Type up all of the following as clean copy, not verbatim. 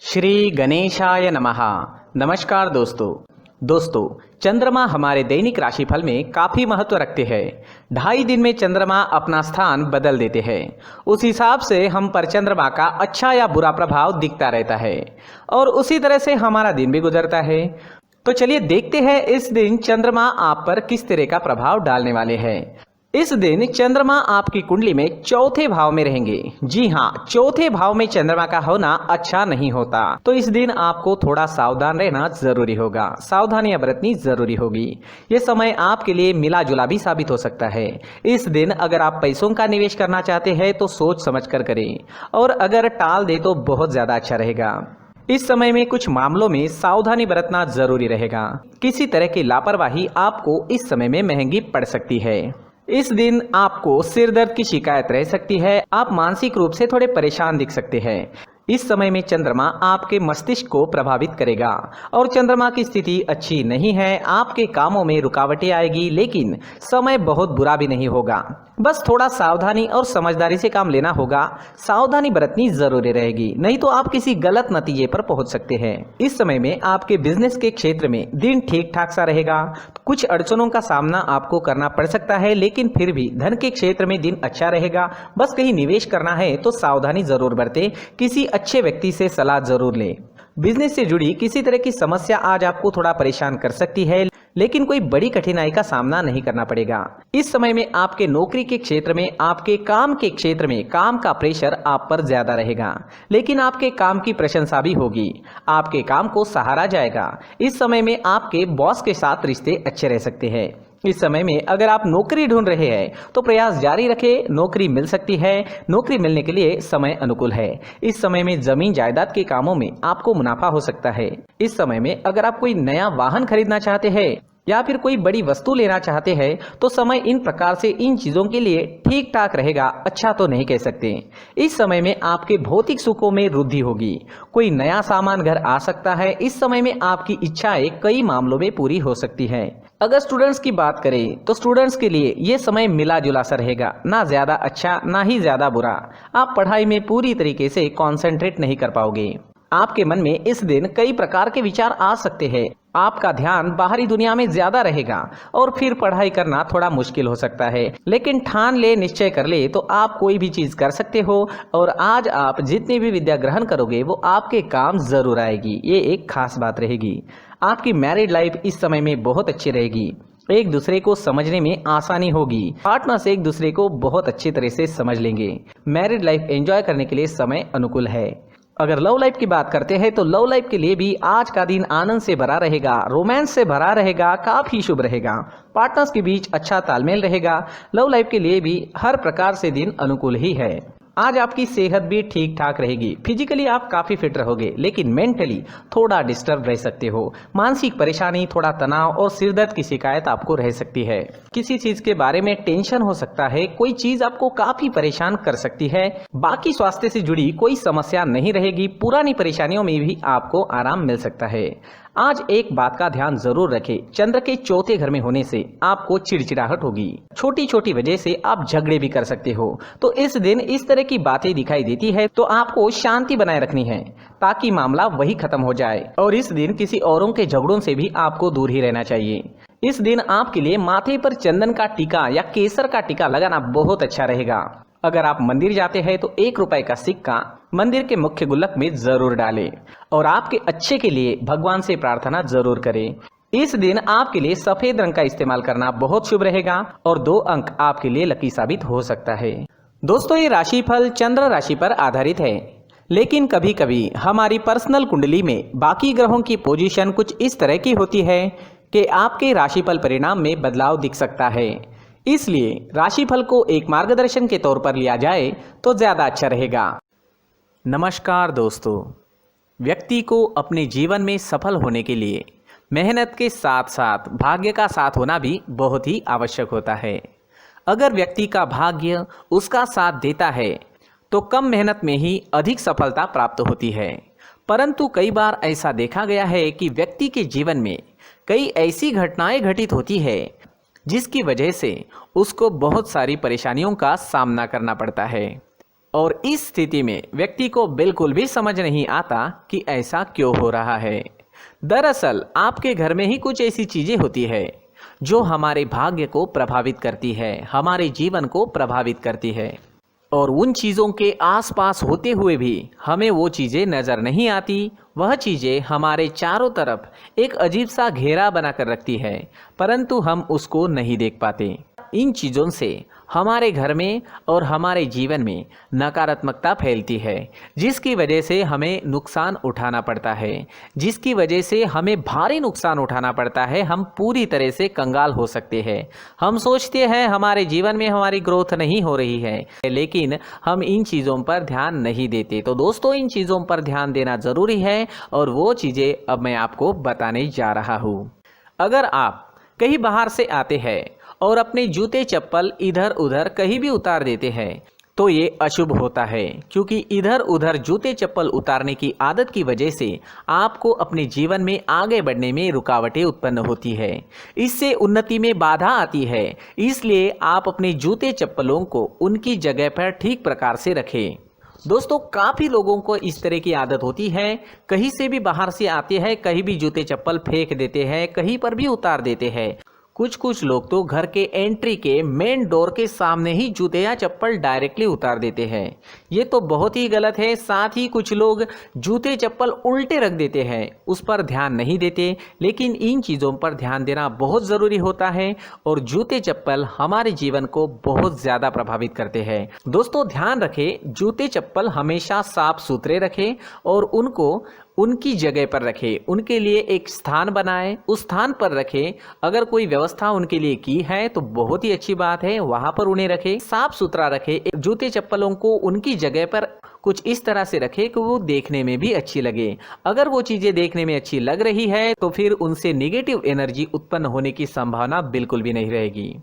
श्री गणेशाय नमः। नमस्कार दोस्तों चंद्रमा हमारे दैनिक राशिफल में काफ़ी महत्व रखते हैं। 2.5 दिन में चंद्रमा अपना स्थान बदल देते हैं। उस हिसाब से हम पर चंद्रमा का अच्छा या बुरा प्रभाव दिखता रहता है और उसी तरह से हमारा दिन भी गुजरता है। तो चलिए देखते हैं इस दिन चंद्रमा आप पर किस तरह का प्रभाव डालने वाले हैं। इस दिन चंद्रमा आपकी कुंडली में चौथे भाव में रहेंगे। जी हाँ, चौथे भाव में चंद्रमा का होना अच्छा नहीं होता, तो इस दिन आपको थोड़ा सावधान रहना जरूरी होगा, सावधानियां बरतनी जरूरी होगी। ये समय आपके लिए मिला जुला भी साबित हो सकता है। इस दिन अगर आप पैसों का निवेश करना चाहते हैं तो सोच समझ कर करें, और अगर टाल दे तो बहुत ज्यादा अच्छा रहेगा। इस समय में कुछ मामलों में सावधानी बरतना जरूरी रहेगा। किसी तरह की लापरवाही आपको इस समय में महंगी पड़ सकती है। इस दिन आपको सिर दर्द की शिकायत रह सकती है। आप मानसिक रूप से थोड़े परेशान दिख सकते हैं। इस समय में चंद्रमा आपके मस्तिष्क को प्रभावित करेगा और चंद्रमा की स्थिति अच्छी नहीं है। आपके कामों में रुकावटें आएगी, लेकिन समय बहुत बुरा भी नहीं होगा। बस थोड़ा सावधानी और समझदारी से काम लेना होगा। सावधानी बरतनी जरूरी रहेगी, नहीं तो आप किसी गलत नतीजे पर पहुंच सकते हैं। इस समय में आपके बिजनेस के क्षेत्र में दिन ठीक ठाक सा रहेगा। कुछ अड़चनों का सामना आपको करना पड़ सकता है, लेकिन फिर भी धन के क्षेत्र में दिन अच्छा रहेगा। बस कहीं निवेश करना है तो सावधानी जरूर बरतें। किसी अच्छे व्यक्ति से सलाह जरूर लें। बिजनेस से जुड़ी किसी तरह की समस्या आज आपको थोड़ा परेशान कर सकती है, लेकिन कोई बड़ी कठिनाई का सामना नहीं करना पड़ेगा। इस समय में आपके नौकरी के क्षेत्र में, आपके काम के क्षेत्र में काम का प्रेशर आप पर ज्यादा रहेगा, लेकिन आपके काम की प्रशंसा भी होगी। आपके काम को सराहा जाएगा। इस समय में आपके बॉस के साथ रिश्ते अच्छे रह सकते हैं। इस समय में अगर आप नौकरी ढूंढ रहे हैं तो प्रयास जारी रखें, नौकरी मिल सकती है। नौकरी मिलने के लिए समय अनुकूल है। इस समय में जमीन जायदाद के कामों में आपको मुनाफा हो सकता है। इस समय में अगर आप कोई नया वाहन खरीदना चाहते हैं या फिर कोई बड़ी वस्तु लेना चाहते हैं तो समय इन प्रकार से इन चीजों के लिए ठीक ठाक रहेगा, अच्छा तो नहीं कह सकते। इस समय में आपके भौतिक सुखों में वृद्धि होगी। कोई नया सामान घर आ सकता है। इस समय में आपकी इच्छाएं कई मामलों में पूरी हो सकती है। अगर स्टूडेंट्स की बात करें तो स्टूडेंट्स के लिए ये समय मिला जुला सा रहेगा, ना ज्यादा अच्छा ना ही ज्यादा बुरा। आप पढ़ाई में पूरी तरीके से कॉन्सेंट्रेट नहीं कर पाओगे। आपके मन में इस दिन कई प्रकार के विचार आ सकते हैं। आपका ध्यान बाहरी दुनिया में ज्यादा रहेगा और फिर पढ़ाई करना थोड़ा मुश्किल हो सकता है, लेकिन ठान ले, निश्चय कर ले तो आप कोई भी चीज कर सकते हो। और आज आप जितनी भी विद्या ग्रहण करोगे वो आपके काम जरूर आएगी। ये एक खास बात रहेगी। आपकी मैरिड लाइफ इस समय में बहुत अच्छी रहेगी। एक दूसरे को समझने में आसानी होगी। पार्टनर से एक दूसरे को बहुत अच्छी तरह से समझ लेंगे। मैरिड लाइफ एंजॉय करने के लिए समय अनुकूल है। अगर लव लाइफ की बात करते हैं तो लव लाइफ के लिए भी आज का दिन आनंद से भरा रहेगा, रोमांस से भरा रहेगा, काफी शुभ रहेगा। पार्टनर्स के बीच अच्छा तालमेल रहेगा। लव लाइफ के लिए भी हर प्रकार से दिन अनुकूल ही है। आज आपकी सेहत भी ठीक ठाक रहेगी। फिजिकली आप काफी फिट रहोगे, लेकिन मेंटली थोड़ा डिस्टर्ब रह सकते हो। मानसिक परेशानी, थोड़ा तनाव और सिरदर्द की शिकायत आपको रह सकती है। किसी चीज के बारे में टेंशन हो सकता है। कोई चीज आपको काफी परेशान कर सकती है। बाकी स्वास्थ्य से जुड़ी कोई समस्या नहीं रहेगी। पुरानी परेशानियों में भी आपको आराम मिल सकता है। आज एक बात का ध्यान जरूर रखें, चंद्र के चौथे घर में होने से आपको चिड़चिड़ाहट होगी। छोटी छोटी वजह से आप झगड़े भी कर सकते हो। तो इस दिन इस तरह की बातें दिखाई देती है तो आपको शांति बनाए रखनी है ताकि मामला वही खत्म हो जाए। और इस दिन किसी औरों के झगड़ों से भी आपको दूर ही रहना चाहिए। इस दिन आपके लिए माथे पर चंदन का टीका या केसर का टीका लगाना बहुत अच्छा रहेगा। अगर आप मंदिर जाते हैं तो 1 रुपए का सिक्का मंदिर के मुख्य गुल्लक में जरूर डालें और आपके अच्छे के लिए भगवान से प्रार्थना जरूर करें। इस दिन आपके लिए सफेद रंग का इस्तेमाल करना बहुत शुभ रहेगा और 2 अंक आपके लिए लकी साबित हो सकता है। दोस्तों, ये राशिफल चंद्र राशि पर आधारित है, लेकिन कभी कभी हमारी पर्सनल कुंडली में बाकी ग्रहों की पोजीशन कुछ इस तरह की होती है कि आपके राशिफल परिणाम में बदलाव दिख सकता है। इसलिए राशिफल को एक मार्गदर्शन के तौर पर लिया जाए तो ज्यादा अच्छा रहेगा। नमस्कार दोस्तों, व्यक्ति को अपने जीवन में सफल होने के लिए मेहनत के साथ साथ भाग्य का साथ होना भी बहुत ही आवश्यक होता है। अगर व्यक्ति का भाग्य उसका साथ देता है तो कम मेहनत में ही अधिक सफलता प्राप्त होती है। परंतु कई बार ऐसा देखा गया है कि व्यक्ति के जीवन में कई ऐसी घटनाएं घटित होती है जिसकी वजह से उसको बहुत सारी परेशानियों का सामना करना पड़ता है। और इस स्थिति में व्यक्ति को बिल्कुल भी समझ नहीं आता कि ऐसा क्यों हो रहा है। दरअसल आपके घर में ही कुछ ऐसी चीजें होती है जो हमारे भाग्य को प्रभावित करती है, हमारे जीवन को प्रभावित करती है, और उन चीज़ों के आसपास होते हुए भी हमें वो चीज़ें नज़र नहीं आती। वह चीज़ें हमारे चारों तरफ एक अजीब सा घेरा बनाकर रखती है, परंतु हम उसको नहीं देख पाते। इन चीज़ों से हमारे घर में और हमारे जीवन में नकारात्मकता फैलती है, जिसकी वजह से हमें नुकसान उठाना पड़ता है, जिसकी वजह से हमें भारी नुकसान उठाना पड़ता है। हम पूरी तरह से कंगाल हो सकते हैं। हम सोचते हैं हमारे जीवन में हमारी ग्रोथ नहीं हो रही है, लेकिन हम इन चीज़ों पर ध्यान नहीं देते। तो दोस्तों, इन चीज़ों पर ध्यान देना ज़रूरी है और वो चीज़ें अब मैं आपको बताने जा रहा हूँ। अगर आप कहीं बाहर से आते हैं और अपने जूते चप्पल इधर उधर कहीं भी उतार देते हैं तो ये अशुभ होता है, क्योंकि इधर उधर जूते चप्पल उतारने की आदत की वजह से आपको अपने जीवन में आगे बढ़ने में रुकावटें उत्पन्न होती है। इससे उन्नति में बाधा आती है। इसलिए आप अपने जूते चप्पलों को उनकी जगह पर ठीक प्रकार से रखें। दोस्तों, काफ़ी लोगों को इस तरह की आदत होती है, कहीं से भी बाहर से आते हैं, कहीं भी जूते चप्पल फेंक देते हैं, कहीं पर भी उतार देते हैं। कुछ लोग तो घर के एंट्री के मेन डोर के सामने ही जूते या चप्पल डायरेक्टली उतार देते हैं। ये तो बहुत ही गलत है। साथ ही कुछ लोग जूते चप्पल उल्टे रख देते हैं, उस पर ध्यान नहीं देते। लेकिन इन चीज़ों पर ध्यान देना बहुत ज़रूरी होता है और जूते चप्पल हमारे जीवन को बहुत ज़्यादा प्रभावित करते हैं। दोस्तों, ध्यान रखें, जूते चप्पल हमेशा साफ सुथरे रखें और उनको उनकी जगह पर रखें। उनके लिए एक स्थान बनाएं, उस स्थान पर रखें। अगर कोई व्यवस्था उनके लिए की है तो बहुत ही अच्छी बात है, वहां पर उन्हें रखें, साफ सुथरा रखें। जूते चप्पलों को उनकी जगह पर कुछ इस तरह से रखें कि वो देखने में भी अच्छी लगे। अगर वो चीज़ें देखने में अच्छी लग रही है तो फिर उनसे नेगेटिव एनर्जी उत्पन्न होने की संभावना बिल्कुल भी नहीं रहेगी।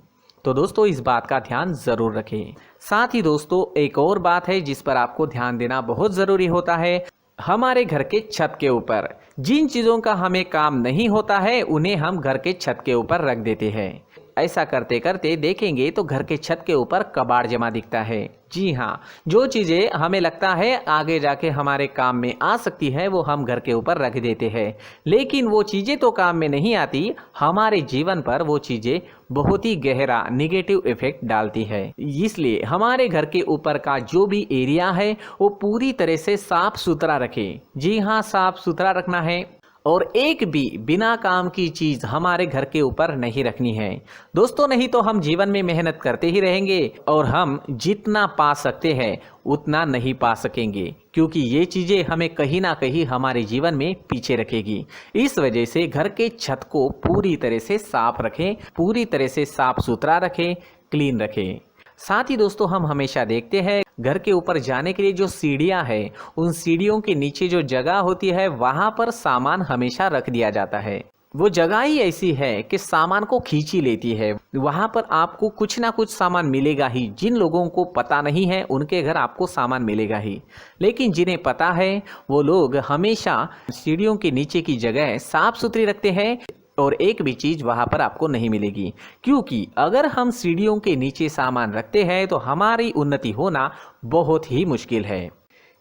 तो दोस्तों, इस बात का ध्यान ज़रूर रखें। साथ ही दोस्तों, एक और बात है जिस पर आपको ध्यान देना बहुत ज़रूरी होता है। हमारे घर के छत के ऊपर जिन चीज़ों का हमें काम नहीं होता है उन्हें हम घर के छत के ऊपर रख देते हैं। ऐसा करते करते देखेंगे तो घर के छत के ऊपर कबाड़ जमा दिखता है। जी हाँ, जो चीज़ें हमें लगता है आगे जाके हमारे काम में आ सकती है वो हम घर के ऊपर रख देते हैं, लेकिन वो चीज़ें तो काम में नहीं आती। हमारे जीवन पर वो चीज़ें बहुत ही गहरा निगेटिव इफेक्ट डालती है। इसलिए हमारे घर के ऊपर का जो भी एरिया है वो पूरी तरह से साफ सुथरा रखें। जी हाँ, साफ सुथरा रखना है और एक भी बिना काम की चीज़ हमारे घर के ऊपर नहीं रखनी है। दोस्तों, नहीं तो हम जीवन में मेहनत करते ही रहेंगे और हम जितना पा सकते हैं उतना नहीं पा सकेंगे, क्योंकि ये चीज़ें हमें कहीं ना कहीं हमारे जीवन में पीछे रखेगी। इस वजह से घर के छत को पूरी तरह से साफ रखें, पूरी तरह से साफ सुथरा रखें, क्लीन रखें। साथ ही दोस्तों, हम हमेशा देखते हैं घर के ऊपर जाने के लिए जो सीढ़ियां हैं, उन सीढ़ियों के नीचे जो जगह होती है वहां पर सामान हमेशा रख दिया जाता है। वो जगह ही ऐसी है कि सामान को खींची लेती है। वहां पर आपको कुछ ना कुछ सामान मिलेगा ही। जिन लोगों को पता नहीं है उनके घर आपको सामान मिलेगा ही, लेकिन जिन्हें पता है वो लोग हमेशा सीढ़ियों के नीचे की जगह साफ सुथरी रखते हैं और एक भी चीज़ वहाँ पर आपको नहीं मिलेगी, क्योंकि अगर हम सीढ़ियों के नीचे सामान रखते हैं तो हमारी उन्नति होना बहुत ही मुश्किल है।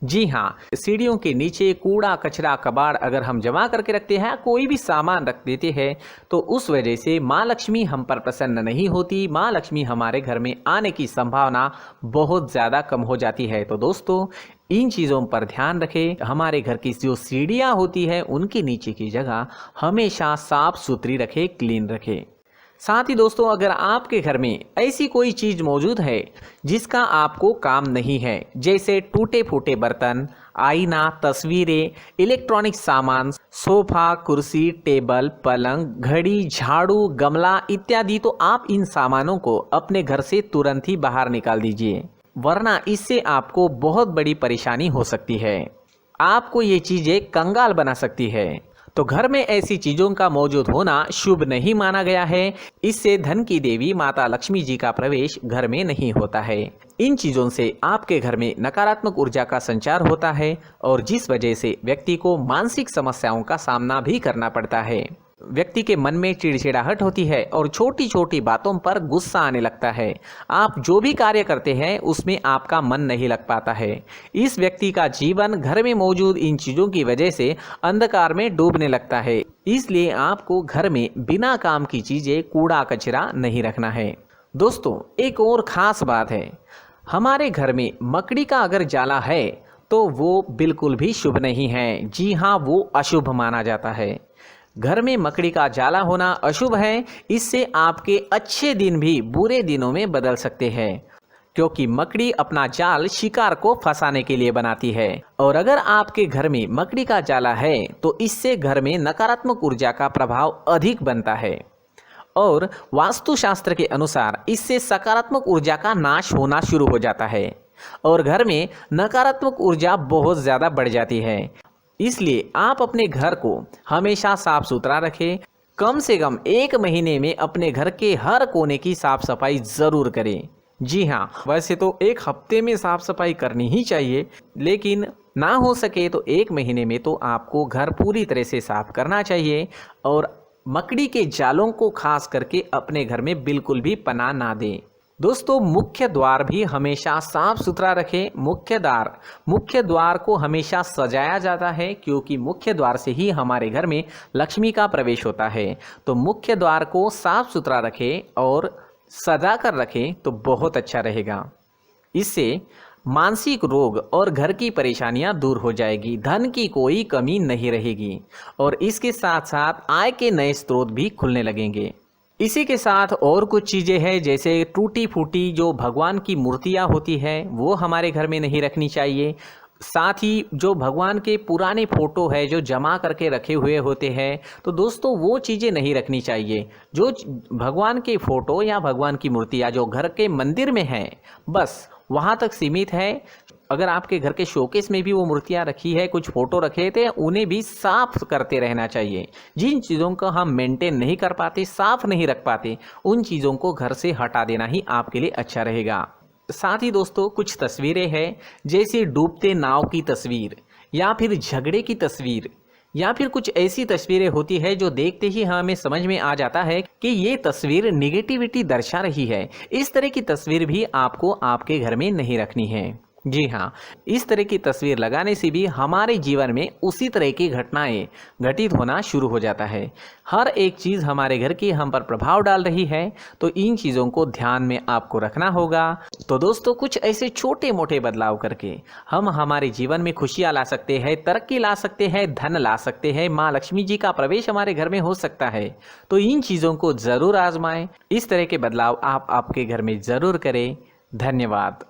जी हाँ, सीढ़ियों के नीचे कूड़ा कचरा कबाड़ अगर हम जमा करके रखते हैं, कोई भी सामान रख देते हैं, तो उस वजह से माँ लक्ष्मी हम पर प्रसन्न नहीं होती। माँ लक्ष्मी हमारे घर में आने की संभावना बहुत ज़्यादा कम हो जाती है। तो दोस्तों, इन चीज़ों पर ध्यान रखें। हमारे घर की जो सीढ़ियाँ होती है उनके नीचे की जगह हमेशा साफ सुथरी रखें, क्लीन रखें। साथ ही दोस्तों, अगर आपके घर में ऐसी कोई चीज़ मौजूद है जिसका आपको काम नहीं है, जैसे टूटे फूटे बर्तन, आईना, तस्वीरें, इलेक्ट्रॉनिक सामान, सोफा, कुर्सी, टेबल, पलंग, घड़ी, झाड़ू, गमला इत्यादि, तो आप इन सामानों को अपने घर से तुरंत ही बाहर निकाल दीजिए, वरना इससे आपको बहुत बड़ी परेशानी हो सकती है। आपको ये चीज़ें कंगाल बना सकती है। तो घर में ऐसी चीज़ों का मौजूद होना शुभ नहीं माना गया है। इससे धन की देवी माता लक्ष्मी जी का प्रवेश घर में नहीं होता है। इन चीज़ों से आपके घर में नकारात्मक ऊर्जा का संचार होता है और जिस वजह से व्यक्ति को मानसिक समस्याओं का सामना भी करना पड़ता है। व्यक्ति के मन में चिड़चिड़ाहट होती है और छोटी छोटी बातों पर गुस्सा आने लगता है। आप जो भी कार्य करते हैं उसमें आपका मन नहीं लग पाता है। इस व्यक्ति का जीवन घर में मौजूद इन चीज़ों की वजह से अंधकार में डूबने लगता है। इसलिए आपको घर में बिना काम की चीज़ें, कूड़ा कचरा नहीं रखना है। दोस्तों, एक और ख़ास बात है, हमारे घर में मकड़ी का अगर जाला है तो वो बिल्कुल भी शुभ नहीं है। जी हाँ, वो अशुभ माना जाता है। घर में मकड़ी का जाला होना अशुभ है। इससे आपके अच्छे दिन भी बुरे दिनों में बदल सकते हैं, क्योंकि मकड़ी अपना जाल शिकार को फंसाने के लिए बनाती है। और अगर आपके घर में मकड़ी का जाला है तो इससे घर में नकारात्मक ऊर्जा का प्रभाव अधिक बनता है और वास्तुशास्त्र के अनुसार इससे सकारात्मक ऊर्जा का नाश होना शुरू हो जाता है और घर में नकारात्मक ऊर्जा बहुत ज़्यादा बढ़ जाती है। इसलिए आप अपने घर को हमेशा साफ सुथरा रखें। कम से कम 1 महीने में अपने घर के हर कोने की साफ सफाई ज़रूर करें। जी हाँ, वैसे तो 1 हफ्ते में साफ सफाई करनी ही चाहिए, लेकिन ना हो सके तो 1 महीने में तो आपको घर पूरी तरह से साफ करना चाहिए और मकड़ी के जालों को खास करके अपने घर में बिल्कुल भी पनाह ना दें। दोस्तों, मुख्य द्वार भी हमेशा साफ सुथरा रखें। मुख्य द्वार को हमेशा सजाया जाता है, क्योंकि मुख्य द्वार से ही हमारे घर में लक्ष्मी का प्रवेश होता है। तो मुख्य द्वार को साफ सुथरा रखें और सजा कर रखें तो बहुत अच्छा रहेगा। इससे मानसिक रोग और घर की परेशानियां दूर हो जाएगी, धन की कोई कमी नहीं रहेगी और इसके साथ साथ आय के नए स्रोत भी खुलने लगेंगे। इसी के साथ और कुछ चीज़ें हैं, जैसे टूटी फूटी जो भगवान की मूर्तियां होती है वो हमारे घर में नहीं रखनी चाहिए। साथ ही जो भगवान के पुराने फ़ोटो है जो जमा करके रखे हुए होते हैं, तो दोस्तों वो चीज़ें नहीं रखनी चाहिए। जो भगवान के फ़ोटो या भगवान की मूर्तियाँ जो घर के मंदिर में हैं, बस वहाँ तक सीमित है। अगर आपके घर के शोकेस में भी वो मूर्तियाँ रखी है, कुछ फ़ोटो रखे थे, उन्हें भी साफ़ करते रहना चाहिए। जिन चीज़ों को हम मेंटेन नहीं कर पाते, साफ़ नहीं रख पाते, उन चीज़ों को घर से हटा देना ही आपके लिए अच्छा रहेगा। साथ ही दोस्तों, कुछ तस्वीरें हैं, जैसे डूबते नाव की तस्वीर या फिर झगड़े की तस्वीर या फिर कुछ ऐसी तस्वीरें होती है जो देखते ही हमें समझ में आ जाता है कि ये तस्वीर निगेटिविटी दर्शा रही है। इस तरह की तस्वीर भी आपको आपके घर में नहीं रखनी है। जी हाँ, इस तरह की तस्वीर लगाने से भी हमारे जीवन में उसी तरह की घटनाएं घटित होना शुरू हो जाता है। हर एक चीज़ हमारे घर की हम पर प्रभाव डाल रही है, तो इन चीज़ों को ध्यान में आपको रखना होगा। तो दोस्तों, कुछ ऐसे छोटे मोटे बदलाव करके हम हमारे जीवन में खुशियाँ ला सकते हैं, तरक्की ला सकते हैं, धन ला सकते हैं, माँ लक्ष्मी जी का प्रवेश हमारे घर में हो सकता है। तो इन चीज़ों को ज़रूर आजमाएं। इस तरह के बदलाव आप आपके घर में ज़रूर करें। धन्यवाद।